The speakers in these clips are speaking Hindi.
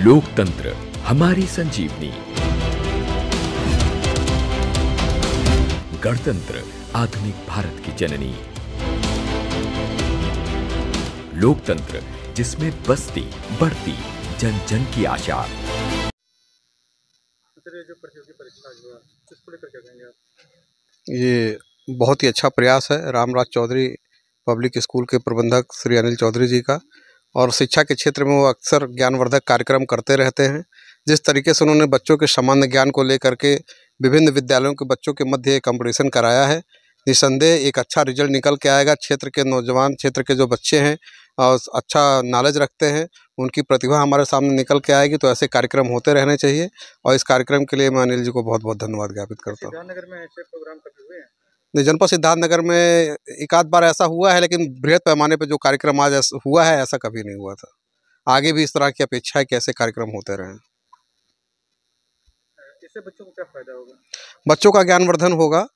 लोकतंत्र हमारी संजीवनी। गणतंत्र आधुनिक भारत की जननी। लोकतंत्र जिसमें बसती बढ़ती जन जन की आशा। जो प्रतियोगी परीक्षा जो है इसको लेकर क्या कहेंगे आप? ये बहुत ही अच्छा प्रयास है रामराज चौधरी पब्लिक स्कूल के प्रबंधक श्री अनिल चौधरी जी का, और शिक्षा के क्षेत्र में वो अक्सर ज्ञानवर्धक कार्यक्रम करते रहते हैं। जिस तरीके से उन्होंने बच्चों के सामान्य ज्ञान को लेकर के विभिन्न विद्यालयों के बच्चों के मध्य एक कंपटीशन कराया है, निस्संदेह एक अच्छा रिजल्ट निकल के आएगा। क्षेत्र के नौजवान, क्षेत्र के जो बच्चे हैं और अच्छा नॉलेज रखते हैं, उनकी प्रतिभा हमारे सामने निकल के आएगी। तो ऐसे कार्यक्रम होते रहने चाहिए, और इस कार्यक्रम के लिए मैं अनिल जी को बहुत बहुत धन्यवाद ज्ञापित करता हूँ। सिद्धार्थनगर में ऐसे प्रोग्राम कभी हुए हैं? नहीं, जनपद सिद्धार्थनगर में एक आध बार ऐसा हुआ है, लेकिन बृहद पैमाने पर जो कार्यक्रम आज हुआ है ऐसा कभी नहीं हुआ था। आगे भी इस तरह की अपेक्षा है कि ऐसे कार्यक्रम होते रहें। इससे बच्चों को क्या फायदा होगा? बच्चों का ज्ञानवर्धन होगा,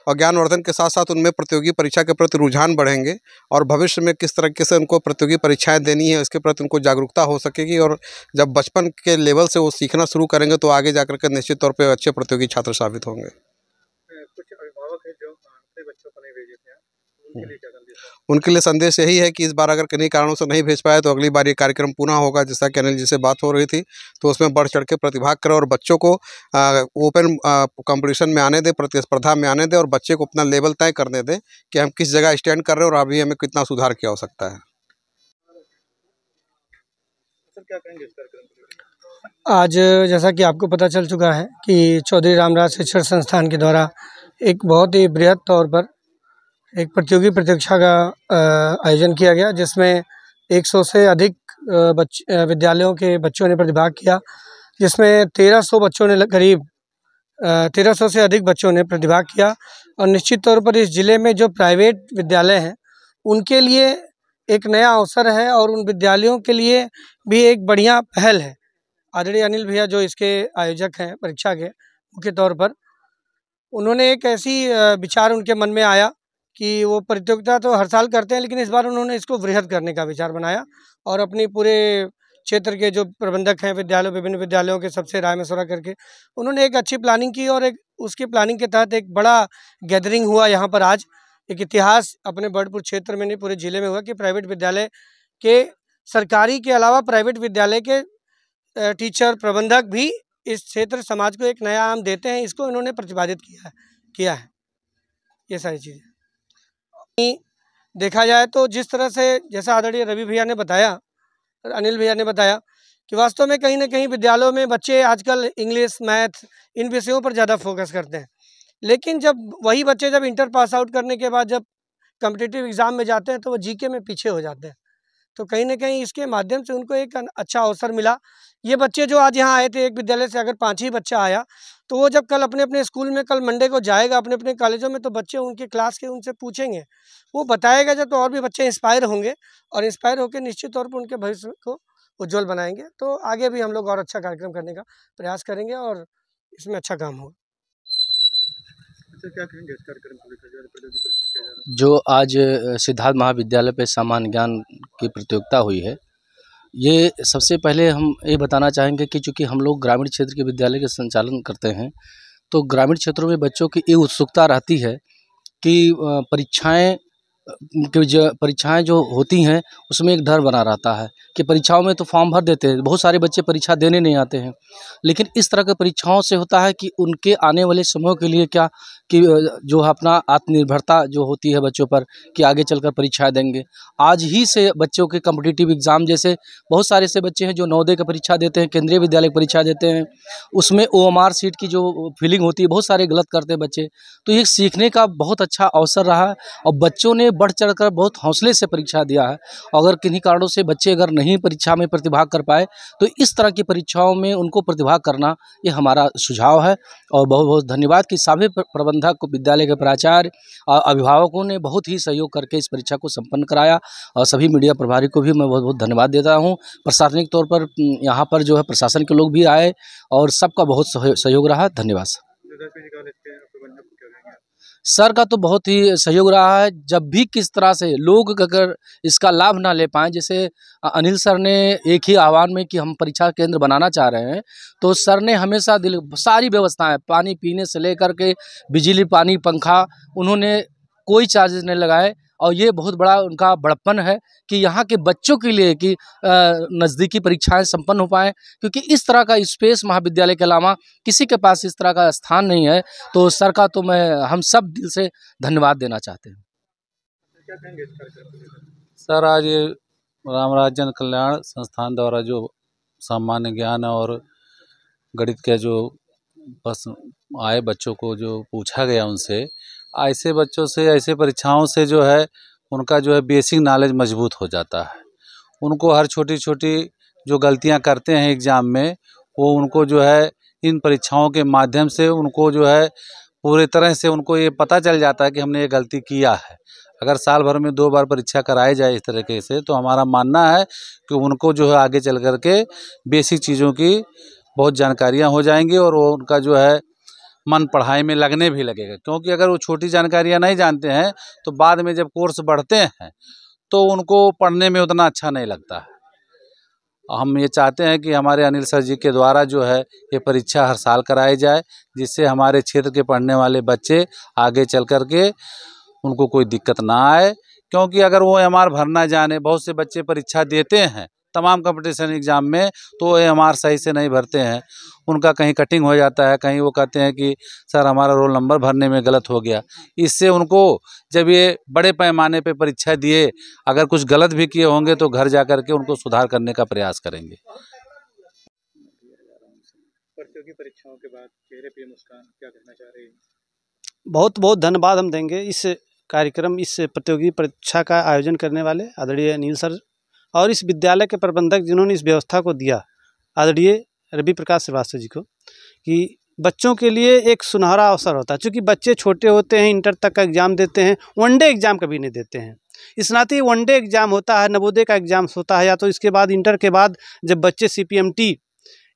और ज्ञानवर्धन के साथ साथ उनमें प्रतियोगी परीक्षा के प्रति रुझान बढ़ेंगे, और भविष्य में किस तरीके से उनको प्रतियोगी परीक्षाएं देनी है इसके प्रति उनको जागरूकता हो सकेगी। और जब बचपन के लेवल से वो सीखना शुरू करेंगे तो आगे जाकर के निश्चित तौर पे अच्छे प्रतियोगी छात्र साबित होंगे। कुछ अभिभावक हैं जो अपने बच्चों को नहीं भेज देते हैं, उनके लिए क्या संदेश है? उनके लिए संदेश यही है कि इस बार अगर किन्हीं कारणों से नहीं भेज पाए तो अगली बार ये कार्यक्रम पुनः होगा। जैसा कि अनिल जी से बात हो रही थी, तो उसमें बढ़ चढ़ के प्रतिभाग करें और बच्चों को ओपन कंपटीशन में आने दें, प्रतिस्पर्धा में आने दें, और बच्चे को अपना लेवल तय करने दें कि हम किस जगह स्टैंड कर रहे हैं और अभी हमें कितना सुधार की आवश्यकता है। सर, क्या कहेंगे इस कार्यक्रम के लिए? आज जैसा कि आपको पता चल चुका है कि चौधरी रामराज शिक्षण संस्थान के द्वारा एक बहुत ही बृहद तौर पर एक प्रतियोगी परीक्षा का आयोजन किया गया, जिसमें 100 से अधिक विद्यालयों के बच्चों ने प्रतिभाग किया, जिसमें 1300 बच्चों ने करीब 1300 से अधिक बच्चों ने प्रतिभाग किया। और निश्चित तौर पर इस ज़िले में जो प्राइवेट विद्यालय हैं उनके लिए एक नया अवसर है, और उन विद्यालयों के लिए भी एक बढ़िया पहल है। आदरणीय अनिल भैया जो इसके आयोजक हैं परीक्षा के मुख्य तौर पर, उन्होंने एक ऐसी विचार उनके मन में आया कि वो प्रतियोगिता तो हर साल करते हैं, लेकिन इस बार उन्होंने इसको वृहद करने का विचार बनाया, और अपनी पूरे क्षेत्र के जो प्रबंधक हैं विभिन्न विद्यालयों के सबसे राय मशवरा करके उन्होंने एक अच्छी प्लानिंग की, और एक उसकी प्लानिंग के तहत एक बड़ा गैदरिंग हुआ यहाँ पर। आज एक इतिहास अपने बर्डपुर क्षेत्र में नहीं पूरे ज़िले में हुआ कि प्राइवेट विद्यालय के, सरकारी के अलावा प्राइवेट विद्यालय के टीचर प्रबंधक भी इस क्षेत्र समाज को एक नया आयाम देते हैं, इसको इन्होंने प्रतिपादित किया है। ये सारी चीज़ें देखा जाए तो जिस तरह से, जैसा आदरणीय रवि भैया ने बताया, अनिल भैया ने बताया कि वास्तव में कहीं ना कहीं विद्यालयों में बच्चे आजकल इंग्लिश, मैथ इन विषयों पर ज़्यादा फोकस करते हैं, लेकिन जब वही बच्चे जब इंटर पास आउट करने के बाद जब कॉम्पिटिटिव एग्ज़ाम में जाते हैं तो वो जीके में पीछे हो जाते हैं। तो कहीं ना कहीं इसके माध्यम से उनको एक अच्छा अवसर मिला। ये बच्चे जो आज यहाँ आए थे, एक विद्यालय से अगर 5 ही बच्चा आया, तो वो जब कल अपने अपने स्कूल में, कल मंडे को जाएगा अपने अपने कॉलेजों में, तो बच्चे उनके क्लास के उनसे पूछेंगे, वो बताएगा जब, तो और भी बच्चे इंस्पायर होंगे, और इंस्पायर होकर निश्चित तौर पर उनके भविष्य को उज्ज्वल बनाएंगे। तो आगे भी हम लोग और अच्छा कार्यक्रम करने का प्रयास करेंगे, और इसमें अच्छा काम होगा। अच्छा, क्या कहेंगे इस कार्यक्रम को लेकर जो प्रतियोगी परीक्षा किया जा रहा है? जो आज सिद्धार्थ महाविद्यालय पे सामान्य ज्ञान की प्रतियोगिता हुई है, ये सबसे पहले हम ये बताना चाहेंगे कि चूँकि हम लोग ग्रामीण क्षेत्र के विद्यालय के संचालन करते हैं, तो ग्रामीण क्षेत्रों में बच्चों की ये उत्सुकता रहती है कि परीक्षाएं जो होती हैं उसमें एक डर बना रहता है कि परीक्षाओं में तो फॉर्म भर देते हैं, बहुत सारे बच्चे परीक्षा देने नहीं आते हैं, लेकिन इस तरह के परीक्षाओं से होता है कि उनके आने वाले समय के लिए क्या कि जो अपना आत्मनिर्भरता जो होती है बच्चों पर कि आगे चलकर परीक्षाएं देंगे। आज ही से बच्चों के कॉम्पिटिटिव एग्ज़ाम, जैसे बहुत सारे ऐसे बच्चे हैं जो नवोदय की परीक्षा देते हैं, केंद्रीय विद्यालय की परीक्षा देते हैं, उसमें OMR सीट की जो फिलिंग होती है बहुत सारे गलत करते हैं बच्चे। तो ये सीखने का बहुत अच्छा अवसर रहा है, और बच्चों ने बढ़ चढ़ कर बहुत हौसले से परीक्षा दिया है। अगर किन्हीं कारणों से बच्चे अगर नहीं परीक्षा में प्रतिभाग कर पाए, तो इस तरह की परीक्षाओं में उनको प्रतिभाग करना ये हमारा सुझाव है। और बहुत बहुत धन्यवाद कि सभी प्रबंधक, विद्यालय के प्राचार्य और अभिभावकों ने बहुत ही सहयोग करके इस परीक्षा को संपन्न कराया, और सभी मीडिया प्रभारी को भी मैं बहुत बहुत धन्यवाद देता हूँ। प्रशासनिक तौर पर यहाँ पर जो है प्रशासन के लोग भी आए, और सबका बहुत सहयोग रहा। धन्यवाद। सर का तो बहुत ही सहयोग रहा है। जब भी किस तरह से लोग अगर इसका लाभ ना ले पाएँ, जैसे अनिल सर ने एक ही आह्वान में कि हम परीक्षा केंद्र बनाना चाह रहे हैं, तो सर ने हमेशा सारी व्यवस्थाएं, पानी पीने से लेकर के बिजली, पानी, पंखा, उन्होंने कोई चार्जेस नहीं लगाए। और ये बहुत बड़ा उनका बड़प्पन है कि यहाँ के बच्चों के लिए कि नज़दीकी परीक्षाएं संपन्न हो पाएँ, क्योंकि इस तरह का स्पेस महाविद्यालय के अलावा किसी के पास इस तरह का स्थान नहीं है। तो सर का तो हम सब दिल से धन्यवाद देना चाहते हैं। क्या कहेंगे इस कार्यक्रम को लेकर? सर, आज ये रामराज जन कल्याण संस्थान द्वारा जो सामान्य ज्ञान और गणित के जो बस आए बच्चों को जो पूछा गया उनसे, ऐसे बच्चों से, ऐसे परीक्षाओं से जो है उनका जो है बेसिक नॉलेज मजबूत हो जाता है। उनको हर छोटी छोटी जो गलतियां करते हैं एग्ज़ाम में, वो उनको जो है इन परीक्षाओं के माध्यम से उनको जो है पूरे तरह से उनको ये पता चल जाता है कि हमने ये गलती किया है। अगर साल भर में 2 बार परीक्षा कराई जाए इस तरीके से, तो हमारा मानना है कि उनको जो है आगे चल कर के बेसिक चीज़ों की बहुत जानकारियाँ हो जाएंगी और वो उनका जो है मन पढ़ाई में लगने भी लगेगा। क्योंकि अगर वो छोटी जानकारियाँ नहीं जानते हैं तो बाद में जब कोर्स बढ़ते हैं तो उनको पढ़ने में उतना अच्छा नहीं लगता है। हम ये चाहते हैं कि हमारे अनिल सर जी के द्वारा जो है ये परीक्षा हर साल कराई जाए, जिससे हमारे क्षेत्र के पढ़ने वाले बच्चे आगे चल कर के उनको कोई दिक्कत ना आए। क्योंकि अगर वो एमआर भरना जाने, बहुत से बच्चे परीक्षा देते हैं तमाम कंपटीशन एग्ज़ाम में, तो एमआर सही से नहीं भरते हैं, उनका कहीं कटिंग हो जाता है, कहीं वो कहते हैं कि सर हमारा रोल नंबर भरने में गलत हो गया। इससे उनको जब ये बड़े पैमाने पे परीक्षा दिए, अगर कुछ गलत भी किए होंगे तो घर जा कर के उनको सुधार करने का प्रयास करेंगे। प्रतियोगी परीक्षाओं के बाद चेहरे पे मुस्कान, क्या कहना चाह रहे हैं? बहुत बहुत धन्यवाद हम देंगे इस कार्यक्रम, इस प्रतियोगी परीक्षा का आयोजन करने वाले आदरणीय अनिल सर और इस विद्यालय के प्रबंधक जिन्होंने इस व्यवस्था को दिया, आदरणीय रवि प्रकाश श्रीवास्तव जी को, कि बच्चों के लिए एक सुनहरा अवसर होता है। चूँकि बच्चे छोटे होते हैं, इंटर तक का एग्ज़ाम देते हैं, वनडे एग्ज़ाम कभी नहीं देते हैं। इस नाते वनडे एग्ज़ाम होता है, नवोदय का एग्ज़ाम होता है, या तो इसके बाद इंटर के बाद जब बच्चे CPMT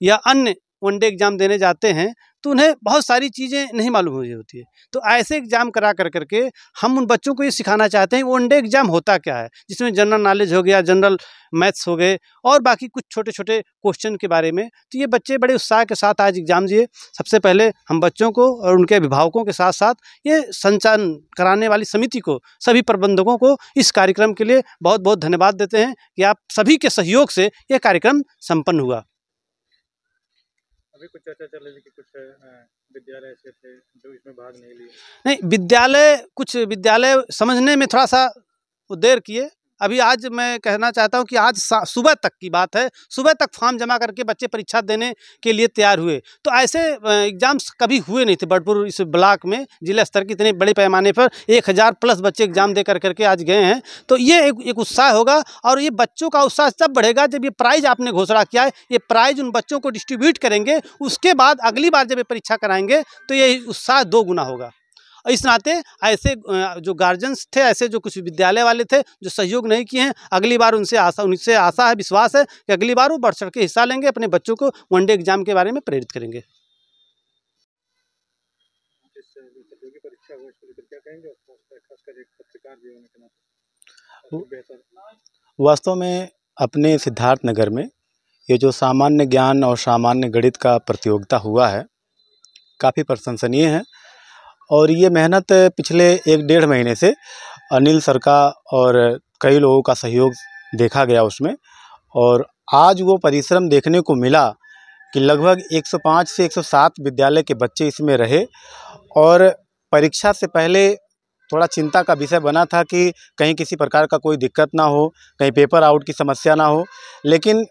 या अन्य वनडे एग्ज़ाम देने जाते हैं तो उन्हें बहुत सारी चीज़ें नहीं मालूम हो होती है। तो ऐसे एग्ज़ाम करा करके हम उन बच्चों को ये सिखाना चाहते हैं वनडे एग्ज़ाम होता क्या है, जिसमें जनरल नॉलेज हो गया, जनरल मैथ्स हो गए और बाकी कुछ छोटे छोटे क्वेश्चन के बारे में। तो ये बच्चे बड़े उत्साह के साथ आज एग्ज़ाम दिए। सबसे पहले हम बच्चों को और उनके अभिभावकों के साथ साथ ये संचालन कराने वाली समिति को, सभी प्रबंधकों को इस कार्यक्रम के लिए बहुत बहुत धन्यवाद देते हैं कि आप सभी के सहयोग से ये कार्यक्रम संपन्न हुआ। अभी कुछ चर्चा चल रही थी कि कुछ विद्यालय ऐसे थे जो इसमें भाग नहीं लिए। नहीं, कुछ विद्यालय समझने में थोड़ा सा देर किए। अभी आज मैं कहना चाहता हूं कि आज सुबह तक की बात है, सुबह तक फॉर्म जमा करके बच्चे परीक्षा देने के लिए तैयार हुए। तो ऐसे एग्ज़ाम्स कभी हुए नहीं थे बर्डपुर इस ब्लॉक में, जिला स्तर की इतने बड़े पैमाने पर 1000 प्लस बच्चे एग्ज़ाम दे करके आज गए हैं। तो ये एक उत्साह होगा और ये बच्चों का उत्साह तब बढ़ेगा जब ये प्राइज़ आपने घोषणा किया है, ये प्राइज़ उन बच्चों को डिस्ट्रीब्यूट करेंगे, उसके बाद अगली बार जब ये परीक्षा कराएंगे तो ये उत्साह 2 गुना होगा। इस नाते ऐसे जो गार्जियंस थे, ऐसे जो कुछ विद्यालय वाले थे जो सहयोग नहीं किए हैं, अगली बार उनसे आशा है, विश्वास है कि अगली बार वो बढ़ चढ़ के हिस्सा लेंगे, अपने बच्चों को वनडे एग्ज़ाम के बारे में प्रेरित करेंगे। प्रतियोगी परीक्षा हुआ, इसको लेकर क्या कहेंगे? खासकर एक पत्रकार भी होने के नाते बेहतर। वास्तव में अपने सिद्धार्थ नगर में ये जो सामान्य ज्ञान और सामान्य गणित का प्रतियोगिता हुआ है, काफ़ी प्रशंसनीय है। और ये मेहनत पिछले 1-1.5 महीने से अनिल सर का और कई लोगों का सहयोग देखा गया उसमें, और आज वो परिश्रम देखने को मिला कि लगभग 105 से 107 विद्यालय के बच्चे इसमें रहे। और परीक्षा से पहले थोड़ा चिंता का विषय बना था कि कहीं किसी प्रकार का कोई दिक्कत ना हो, कहीं पेपर आउट की समस्या ना हो, लेकिन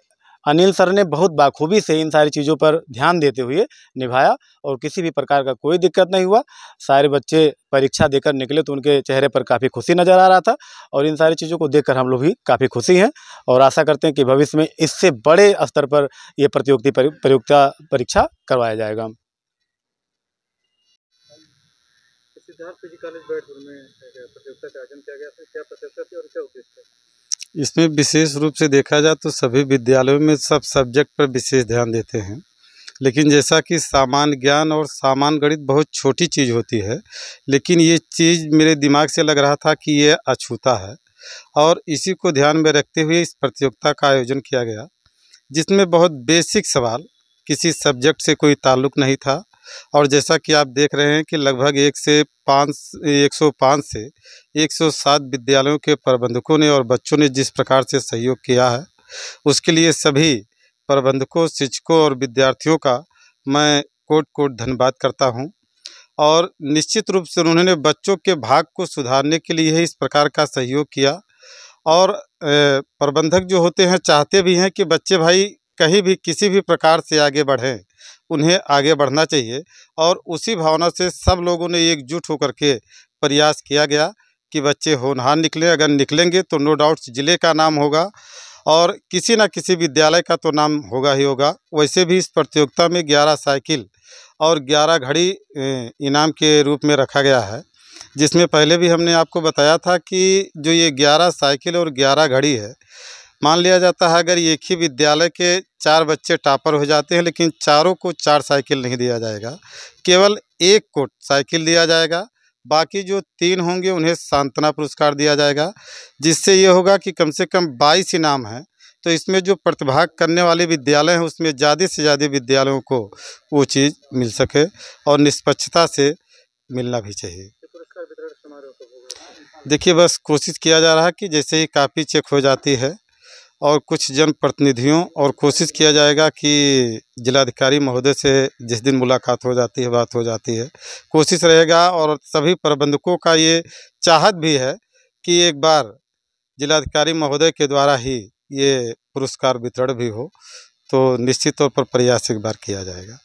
अनिल सर ने बहुत बाखूबी से इन सारी चीज़ों पर ध्यान देते हुए निभाया और किसी भी प्रकार का कोई दिक्कत नहीं हुआ। सारे बच्चे परीक्षा देकर निकले तो उनके चेहरे पर काफ़ी खुशी नज़र आ रहा था, और इन सारी चीज़ों को देखकर हम लोग भी काफ़ी खुशी हैं और आशा करते हैं कि भविष्य में इससे बड़े स्तर पर ये प्रतियोगिता परीक्षा करवाया जाएगा। सिद्धार्थ पीजी कॉलेज बैठपुर में प्रतियोगिता का आयोजन किया गया था, क्या प्रतियोगिता थी और क्या उद्देश्य था? इसमें विशेष रूप से देखा जाए तो सभी विद्यालयों में सब सब्जेक्ट पर विशेष ध्यान देते हैं, लेकिन जैसा कि सामान्य ज्ञान और सामान्य गणित बहुत छोटी चीज़ होती है, लेकिन ये चीज़ मेरे दिमाग से लग रहा था कि ये अछूता है, और इसी को ध्यान में रखते हुए इस प्रतियोगिता का आयोजन किया गया, जिसमें बहुत बेसिक सवाल, किसी सब्जेक्ट से कोई ताल्लुक़ नहीं था। और जैसा कि आप देख रहे हैं कि लगभग 105 से 107 विद्यालयों के प्रबंधकों ने और बच्चों ने जिस प्रकार से सहयोग किया है, उसके लिए सभी प्रबंधकों, शिक्षकों और विद्यार्थियों का मैं कोट धन्यवाद करता हूं। और निश्चित रूप से उन्होंने बच्चों के भाग को सुधारने के लिए इस प्रकार का सहयोग किया। और प्रबंधक जो होते हैं चाहते भी हैं कि बच्चे भाई कहीं भी किसी भी प्रकार से आगे बढ़ें, उन्हें आगे बढ़ना चाहिए। और उसी भावना से सब लोगों ने एकजुट होकर के प्रयास किया गया कि बच्चे होनहार निकले। अगर निकलेंगे तो नो डाउट ज़िले का नाम होगा और किसी न किसी विद्यालय का तो नाम होगा ही होगा। वैसे भी इस प्रतियोगिता में 11 साइकिल और 11 घड़ी इनाम के रूप में रखा गया है, जिसमें पहले भी हमने आपको बताया था कि जो ये 11 साइकिल और 11 घड़ी है, मान लिया जाता है अगर एक ही विद्यालय के 4 बच्चे टॉपर हो जाते हैं, लेकिन चारों को 4 साइकिल नहीं दिया जाएगा, केवल एक को साइकिल दिया जाएगा। बाकी जो 3 होंगे उन्हें सांत्वना पुरस्कार दिया जाएगा, जिससे ये होगा कि कम से कम 22 इनाम हैं। तो इसमें जो प्रतिभाग करने वाले विद्यालय हैं उसमें ज़्यादा से ज़्यादा विद्यालयों को वो चीज़ मिल सके और निष्पक्षता से मिलना भी चाहिए। पुरस्कार वितरण समारोह कब होगा? देखिए, बस कोशिश किया जा रहा है कि जैसे ही कॉपी चेक हो जाती है और कुछ जनप्रतिनिधियों और कोशिश किया जाएगा कि जिलाधिकारी महोदय से जिस दिन मुलाकात हो जाती है, बात हो जाती है, कोशिश रहेगा। और सभी प्रबंधकों का ये चाहत भी है कि एक बार जिलाधिकारी महोदय के द्वारा ही ये पुरस्कार वितरण भी हो, तो निश्चित तौर पर प्रयास एक बार किया जाएगा।